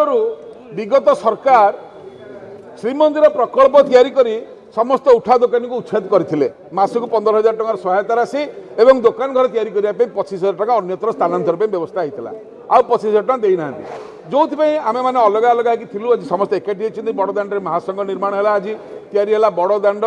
विगत सरकार श्रीमंदिर प्रकल्प तैयारी करी समस्त उठा दोकानी को उच्छेद करते मासक 15,000 टकर सहायता राशि और दोकान घर तैयारी करने 25,000 टका अन्यत्र स्थानांतर व्यवस्था होता आउ 25,000 टका देना जो आम मैंने अलग अलग थिलु आज समस्त एकाठी होती बड़दाण्ड महासंघ निर्माण है आज तैयारी है बड़दाण्ड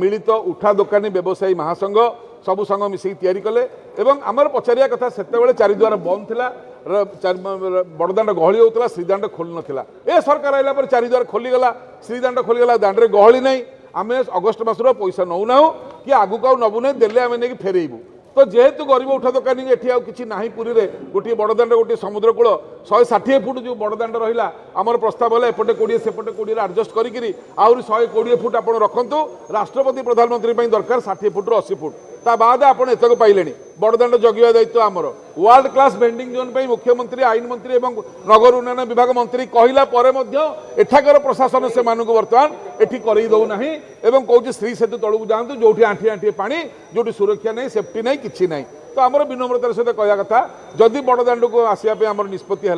मिलित उठा दोकानी व्यवसायी महासंघ सबु संघ मिसिक तैयारी कले एवं आमर पचारिया कथा सेतेबेले चारिद्वार बंद थिला बड़दाण्ड गहली होता श्रीदाण्ड खोल नाला ए सरकार आइला पर चारिद्वार खोलीगला श्रीदाण्ड खोलीगला दाण्ड गहली नहीं आम अगस्ट मासर पैसा नौना कि आगुक नबू ना देले आम नहीं फेरइबू तो जेहेतु गरीब उठा दोकानी एटी कि ना पुरी में गोटे बड़दाण्ड गोटे समुद्र कूल 160 फुट जो बड़दाण्ड रहा आमर प्रस्ताव है एपटे 20 सेपटे 20 आडजस्ट करी आहरी 120 फुट आप रखु राष्ट्रपति प्रधानमंत्री दरकार 60 फुट 80 फुट ता बाद आपण एतक पाइले बड़दाण्ड जगिया दायित्व आमर वर्ल्ड क्लास बेंडिंग जोन पे मुख्यमंत्री आईन मंत्री और नगर उन्नयन विभाग मंत्री कहला एठाकर प्रशासन से मानक बर्तमान एठी करई दो नाही एवं कहूँ श्री सेतु तलू जातु जो आंठी आंठी पानी जो सुरक्षा नहीं सेफ्टी नहीं किसी नहीं तो आमर विनम्रतार सहित कहया कथा जदि बड़दाण्ड को आसपा आम निष्पत्ति है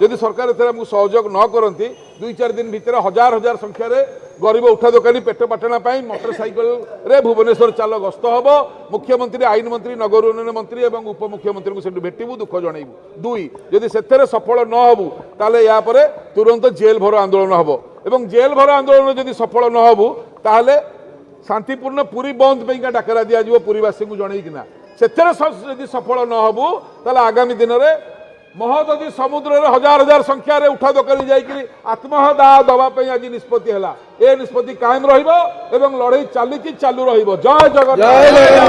जदि सरकार एमको सहयोग न करती 2-4 दिन भितर हजार हजार संख्यार गरीब उठा दोकानी पेट पाटना मोटरसाइकेल रे भुवनेश्वर चाल गस्त हम मुख्यमंत्री आईन मंत्री नगर उन्नयन मंत्री और उपमुख्यमंत्री को सेठू भेटू दुख जनइबू 2 जदि से सफल न हबू ताले या परे तुरंत जेल भर आंदोलन हम और जेल भर आंदोलन जदि सफल न हबू ताले शांतिपूर्ण पुरी बंद पे डाकरा दिज्व पुरीवासी को जनईकिना से सफल न हबू ताले आगामी दिन में महादधी समुद्र हजार हजार संख्यार उठा दोकानी जाइए आत्मदाह दवाई आज निष्पत्ति है ए निष्पत्ति कायम रही लड़ाई चली चालू रही जय जगन्नाथ।